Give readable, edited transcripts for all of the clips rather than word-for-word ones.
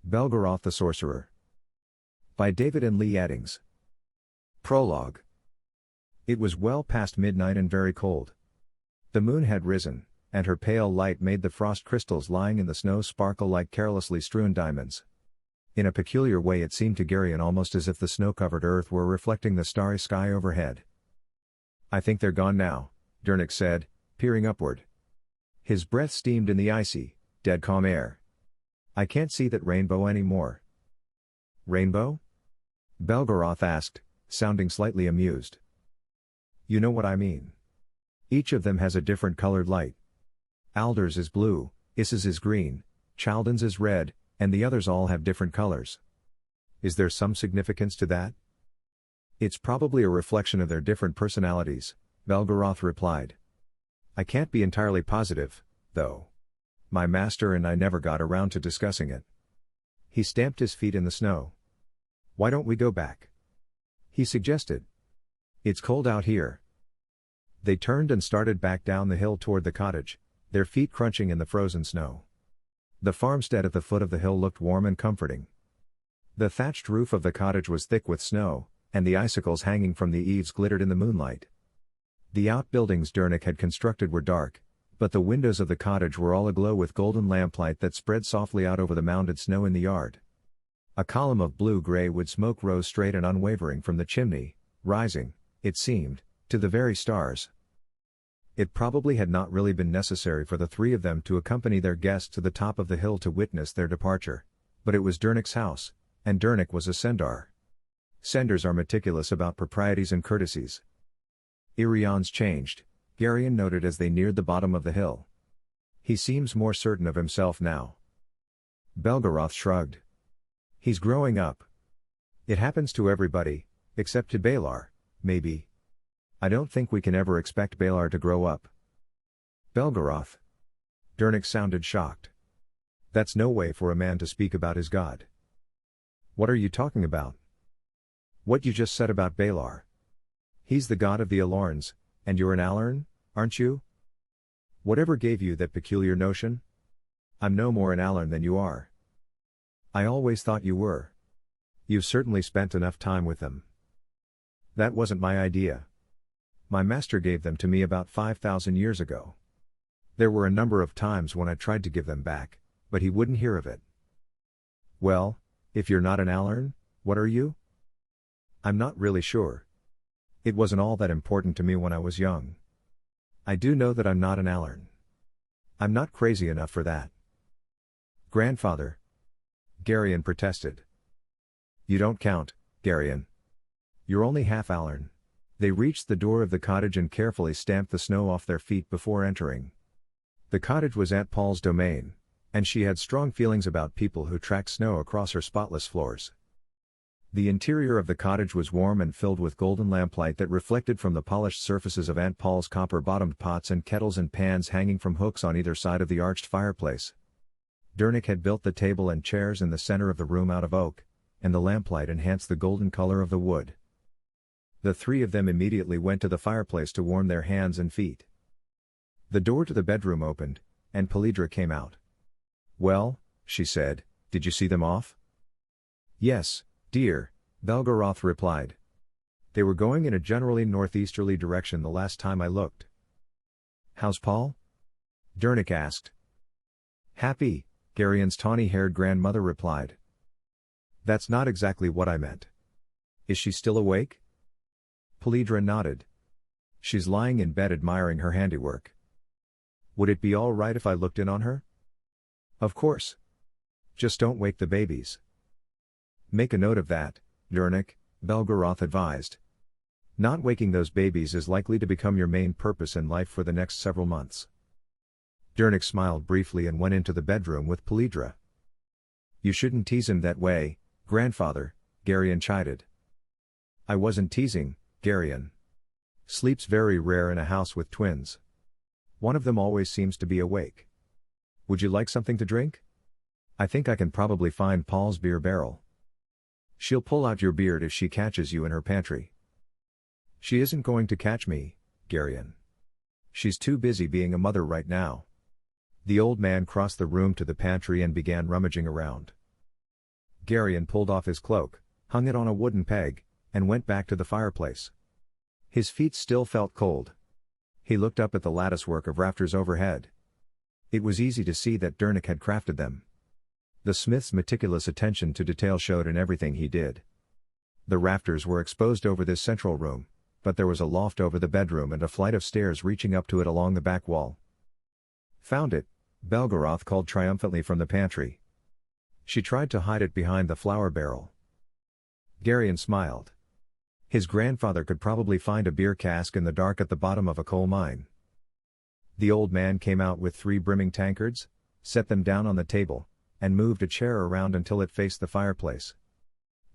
Belgarath the Sorcerer. By David and Leigh Eddings. Prologue. It was well past midnight and very cold. The moon had risen, and her pale light made the frost crystals lying in the snow sparkle like carelessly strewn diamonds. In a peculiar way it seemed to Garion almost as if the snow-covered earth were reflecting the starry sky overhead. "I think they're gone now," Dernick said, peering upward. His breath steamed in the icy, dead calm air. "I can't see that rainbow anymore." "Rainbow?" Belgarath asked, sounding slightly amused. "You know what I mean. Each of them has a different colored light. Alder's is blue, Issa's is green, Chaldon's is red, and the others all have different colors. Is there some significance to that?" "It's probably a reflection of their different personalities," Belgarath replied. "I can't be entirely positive, though. My master and I never got around to discussing it." He stamped his feet in the snow. "Why don't we go back?" he suggested. "It's cold out here." They turned and started back down the hill toward the cottage, their feet crunching in the frozen snow. The farmstead at the foot of the hill looked warm and comforting. The thatched roof of the cottage was thick with snow, and the icicles hanging from the eaves glittered in the moonlight. The outbuildings Dernick had constructed were dark, but the windows of the cottage were all aglow with golden lamplight that spread softly out over the mounded snow in the yard. A column of blue-gray wood smoke rose straight and unwavering from the chimney, rising, it seemed, to the very stars. It probably had not really been necessary for the three of them to accompany their guest to the top of the hill to witness their departure, but it was Dernick's house, and Dernick was a Sendar. Sendars are meticulous about proprieties and courtesies. "Irion's changed," Garion noted as they neared the bottom of the hill. "He seems more certain of himself now." Belgarath shrugged. "He's growing up. It happens to everybody, except to Balar, maybe. I don't think we can ever expect Balar to grow up." "Belgarath?" Dernick sounded shocked. "That's no way for a man to speak about his god." "What are you talking about?" "What you just said about Balar. He's the god of the Alorns, and you're an Alern, aren't you? Whatever gave you that peculiar notion? I'm no more an Alern than you are." "I always thought you were. You've certainly spent enough time with them." "That wasn't my idea. My master gave them to me about 5,000 years ago. There were a number of times when I tried to give them back, but he wouldn't hear of it." "Well, if you're not an Alern, what are you?" "I'm not really sure. It wasn't all that important to me when I was young. I do know that I'm not an Alern. I'm not crazy enough for that." "Grandfather," Garion protested. "You don't count, Garion. You're only half Alern." They reached the door of the cottage and carefully stamped the snow off their feet before entering. The cottage was Aunt Paul's domain, and she had strong feelings about people who tracked snow across her spotless floors. The interior of the cottage was warm and filled with golden lamplight that reflected from the polished surfaces of Aunt Paul's copper-bottomed pots and kettles and pans hanging from hooks on either side of the arched fireplace. Dernick had built the table and chairs in the center of the room out of oak, and the lamplight enhanced the golden color of the wood. The three of them immediately went to the fireplace to warm their hands and feet. The door to the bedroom opened, and Polydra came out. "Well," she said, "did you see them off?" "Yes, dear," Belgarath replied. "They were going in a generally northeasterly direction the last time I looked." "How's Paul?" Dernick asked. "Happy," Garion's tawny-haired grandmother replied. "That's not exactly what I meant. Is she still awake?" Polydra nodded. "She's lying in bed admiring her handiwork." "Would it be all right if I looked in on her?" "Of course. Just don't wake the babies." "Make a note of that, Dernick," Belgarath advised. "Not waking those babies is likely to become your main purpose in life for the next several months." Dernick smiled briefly and went into the bedroom with Polydra. "You shouldn't tease him that way, grandfather," Garion chided. "I wasn't teasing, Garion. Sleep's very rare in a house with twins. One of them always seems to be awake. Would you like something to drink? I think I can probably find Paul's beer barrel." "She'll pull out your beard if she catches you in her pantry." "She isn't going to catch me, Garion. She's too busy being a mother right now." The old man crossed the room to the pantry and began rummaging around. Garion pulled off his cloak, hung it on a wooden peg, and went back to the fireplace. His feet still felt cold. He looked up at the latticework of rafters overhead. It was easy to see that Dernick had crafted them. The smith's meticulous attention to detail showed in everything he did. The rafters were exposed over this central room, but there was a loft over the bedroom and a flight of stairs reaching up to it along the back wall. "Found it," Belgarath called triumphantly from the pantry. She tried to hide it behind the flour barrel. Garion smiled. His grandfather could probably find a beer cask in the dark at the bottom of a coal mine. The old man came out with 3 brimming tankards, set them down on the table, and moved a chair around until it faced the fireplace.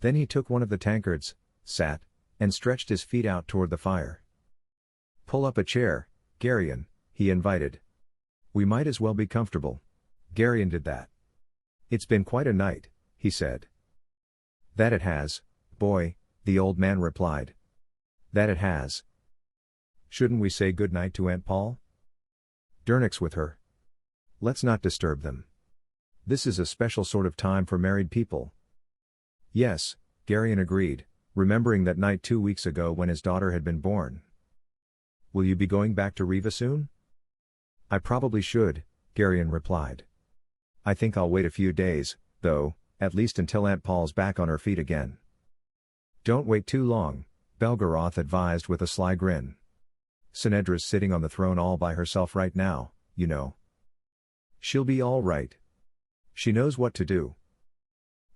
Then he took one of the tankards, sat, and stretched his feet out toward the fire. "Pull up a chair, Garion," he invited. "We might as well be comfortable." Garion did that. "It's been quite a night," he said. "That it has, boy," the old man replied. "That it has. Shouldn't we say good night to Aunt Paul? Dernick's with her. Let's not disturb them. This is a special sort of time for married people." "Yes," Garion agreed, remembering that night 2 weeks ago when his daughter had been born. "Will you be going back to Riva soon?" "I probably should," Garion replied. "I think I'll wait a few days, though, at least until Aunt Paul's back on her feet again." "Don't wait too long," Belgarath advised with a sly grin. "Sinedra's sitting on the throne all by herself right now, you know. She'll be all right. She knows what to do."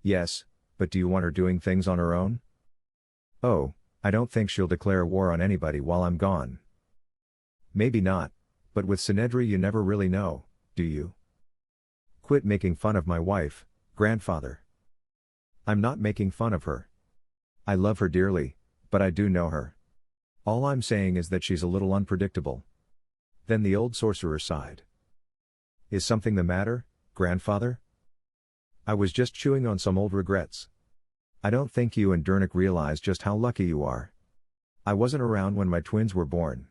"Yes, but do you want her doing things on her own?" "Oh, I don't think she'll declare war on anybody while I'm gone." "Maybe not, but with Sinedra you never really know, do you?" "Quit making fun of my wife, grandfather." "I'm not making fun of her. I love her dearly, but I do know her. All I'm saying is that she's a little unpredictable." Then the old sorcerer sighed. "Is something the matter, grandfather?" "I was just chewing on some old regrets. I don't think you and Dernick realize just how lucky you are. I wasn't around when my twins were born.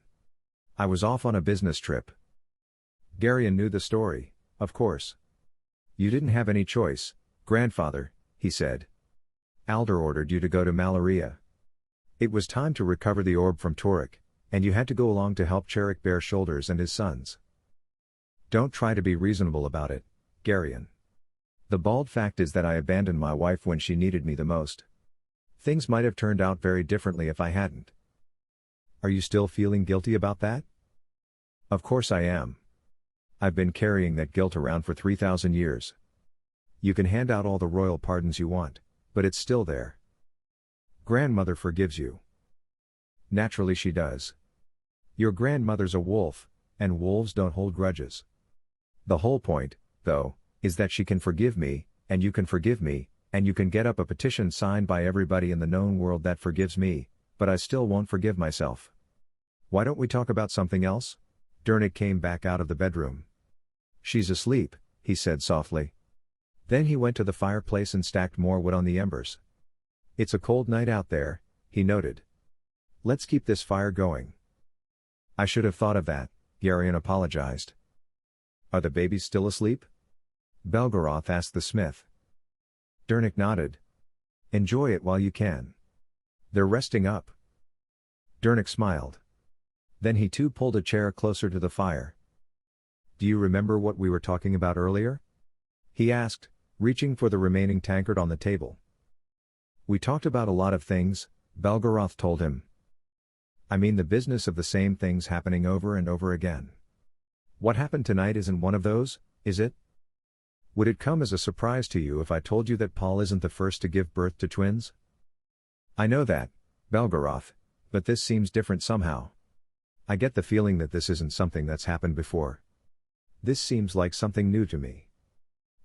I was off on a business trip." Garion knew the story, of course. "You didn't have any choice, grandfather," he said. "Alder ordered you to go to Malaria. It was time to recover the orb from Torek, and you had to go along to help Cherik Bare Shoulders and his sons. Don't try to be reasonable about it, Garion. The bald fact is that I abandoned my wife when she needed me the most. Things might have turned out very differently if I hadn't." "Are you still feeling guilty about that?" "Of course I am. I've been carrying that guilt around for 3,000 years. You can hand out all the royal pardons you want, but it's still there." "Grandmother forgives you." "Naturally she does. Your grandmother's a wolf, and wolves don't hold grudges. The whole point, though, is that she can forgive me, and you can forgive me, and you can get up a petition signed by everybody in the known world that forgives me, but I still won't forgive myself. Why don't we talk about something else?" Dernick came back out of the bedroom. "She's asleep," he said softly. Then he went to the fireplace and stacked more wood on the embers. "It's a cold night out there," he noted. "Let's keep this fire going." "I should have thought of that," Garion apologized. "Are the babies still asleep?" Belgarath asked the smith. Dernick nodded. "Enjoy it while you can. They're resting up." Dernick smiled. Then he too pulled a chair closer to the fire. "Do you remember what we were talking about earlier?" he asked, reaching for the remaining tankard on the table. "We talked about a lot of things," Belgarath told him. "I mean the business of the same things happening over and over again. What happened tonight isn't one of those, is it? Would it come as a surprise to you if I told you that Paul isn't the first to give birth to twins?" "I know that, Belgarath, but this seems different somehow. I get the feeling that this isn't something that's happened before. This seems like something new to me.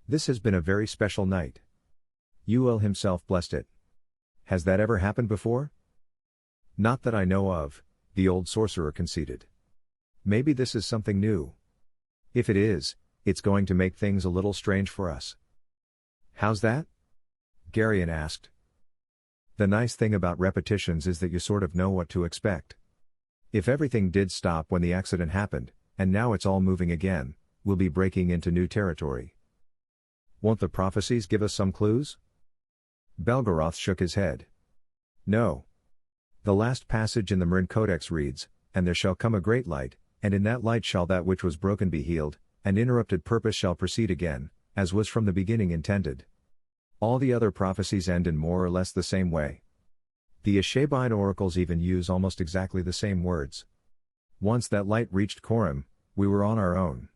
This has been a very special night. Ul himself blessed it. Has that ever happened before?" "Not that I know of," the old sorcerer conceded. "Maybe this is something new. If it is, it's going to make things a little strange for us." "How's that?" Garion asked. "The nice thing about repetitions is that you sort of know what to expect. If everything did stop when the accident happened, and now it's all moving again, we'll be breaking into new territory. Won't the prophecies give us some clues?" Belgarath shook his head. No. The last passage in the Marin Codex reads, "And there shall come a great light, and in that light shall that which was broken be healed, and interrupted purpose shall proceed again, as was from the beginning intended." All the other prophecies end in more or less the same way. The Eshabine oracles even use almost exactly the same words. Once that light reached Coram, we were on our own.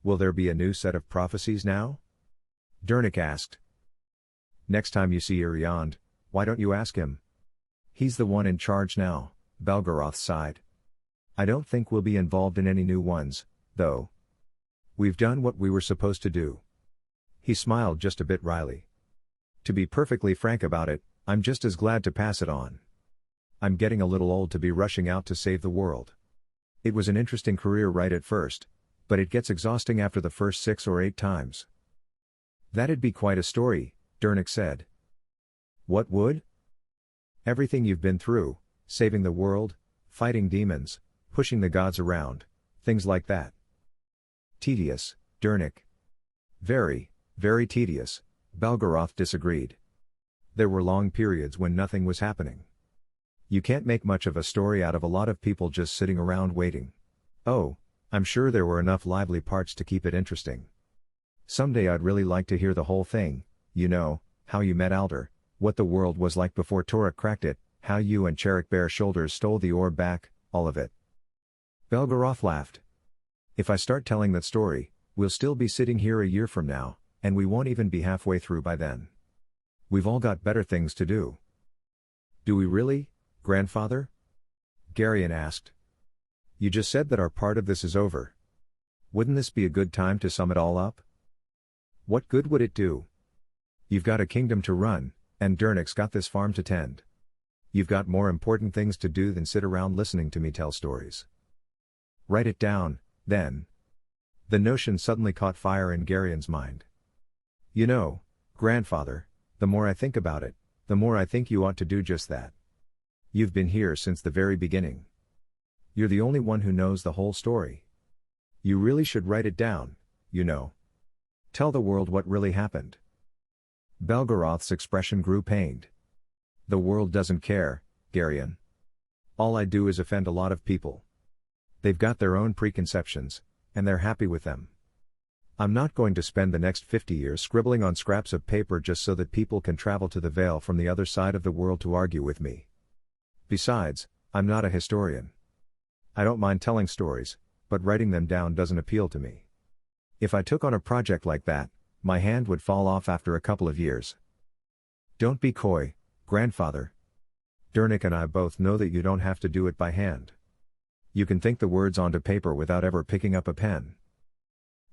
Will there be a new set of prophecies now? Dernick asked. Next time you see Iriond, why don't you ask him? He's the one in charge now, Belgarath sighed. I don't think we'll be involved in any new ones, though. We've done what we were supposed to do. He smiled just a bit wryly. To be perfectly frank about it, I'm just as glad to pass it on. I'm getting a little old to be rushing out to save the world. It was an interesting career right at first, but it gets exhausting after the first 6 or 8 times. That'd be quite a story, Dernick said. What would? Everything you've been through, saving the world, fighting demons, pushing the gods around, things like that. Tedious, Dernick. Very, very tedious, Belgarath disagreed. There were long periods when nothing was happening. You can't make much of a story out of a lot of people just sitting around waiting. Oh, I'm sure there were enough lively parts to keep it interesting. Someday I'd really like to hear the whole thing, you know, how you met Alder, what the world was like before Torek cracked it, how you and Cherrick Bare Shoulders stole the orb back, all of it. Belgarath laughed. If I start telling that story, we'll still be sitting here a year from now, and we won't even be halfway through by then. We've all got better things to do. Do we really, grandfather? Garion asked. You just said that our part of this is over. Wouldn't this be a good time to sum it all up? What good would it do? You've got a kingdom to run, and Dernick's got this farm to tend. You've got more important things to do than sit around listening to me tell stories. Write it down, then. The notion suddenly caught fire in Garion's mind. You know, grandfather, the more I think about it, the more I think you ought to do just that. You've been here since the very beginning. You're the only one who knows the whole story. You really should write it down, you know. Tell the world what really happened. Belgarath's expression grew pained. The world doesn't care, Garion. All I do is offend a lot of people. They've got their own preconceptions, and they're happy with them. I'm not going to spend the next 50 years scribbling on scraps of paper just so that people can travel to the Vale from the other side of the world to argue with me. Besides, I'm not a historian. I don't mind telling stories, but writing them down doesn't appeal to me. If I took on a project like that, my hand would fall off after a couple of years. Don't be coy, grandfather. Dernick and I both know that you don't have to do it by hand. You can think the words onto paper without ever picking up a pen.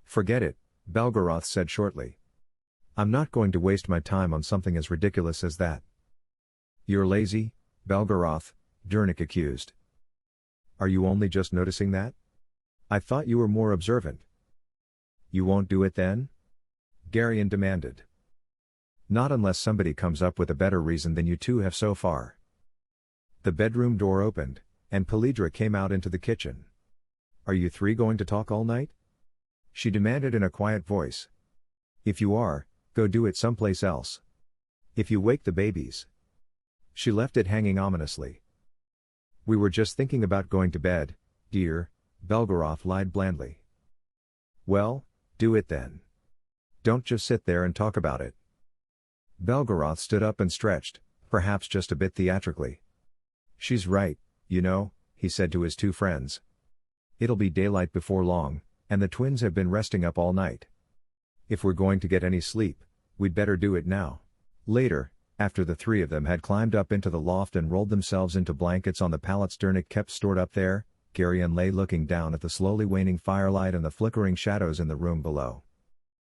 Forget it, Belgarath said shortly. I'm not going to waste my time on something as ridiculous as that. You're lazy, Belgarath, Dernick accused. Are you only just noticing that? I thought you were more observant. You won't do it then? Garion demanded. Not unless somebody comes up with a better reason than you two have so far. The bedroom door opened, and Pelidra came out into the kitchen. Are you three going to talk all night? She demanded in a quiet voice. If you are, go do it someplace else. If you wake the babies. She left it hanging ominously. We were just thinking about going to bed, dear, Belgarath lied blandly. Well, do it then. Don't just sit there and talk about it. Belgarath stood up and stretched, perhaps just a bit theatrically. She's right, you know, he said to his two friends. It'll be daylight before long, and the twins have been resting up all night. If we're going to get any sleep, we'd better do it now. Later, after the three of them had climbed up into the loft and rolled themselves into blankets on the pallets Dernick kept stored up there, Garion lay looking down at the slowly waning firelight and the flickering shadows in the room below.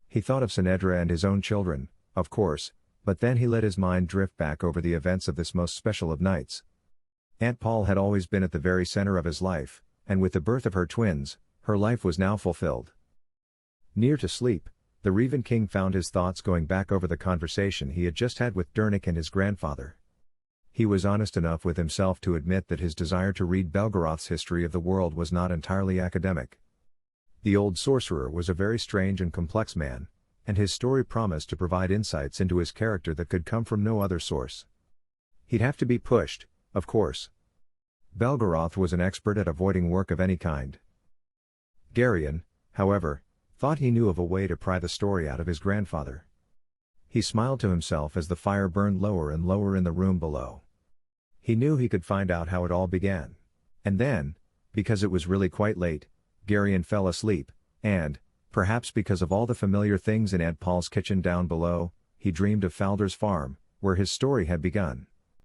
He thought of Sinedra and his own children, of course, but then he let his mind drift back over the events of this most special of nights. Aunt Paul had always been at the very center of his life, and with the birth of her twins, her life was now fulfilled. Near to sleep, the Revan King found his thoughts going back over the conversation he had just had with Dernick and his grandfather. He was honest enough with himself to admit that his desire to read Belgarath's history of the world was not entirely academic. The old sorcerer was a very strange and complex man, and his story promised to provide insights into his character that could come from no other source. He'd have to be pushed, of course. Belgarath was an expert at avoiding work of any kind. Garion, however, thought he knew of a way to pry the story out of his grandfather. He smiled to himself as the fire burned lower and lower in the room below. He knew he could find out how it all began. And then, because it was really quite late, Garion fell asleep, and, perhaps because of all the familiar things in Aunt Paul's kitchen down below, he dreamed of Falder's farm, where his story had begun.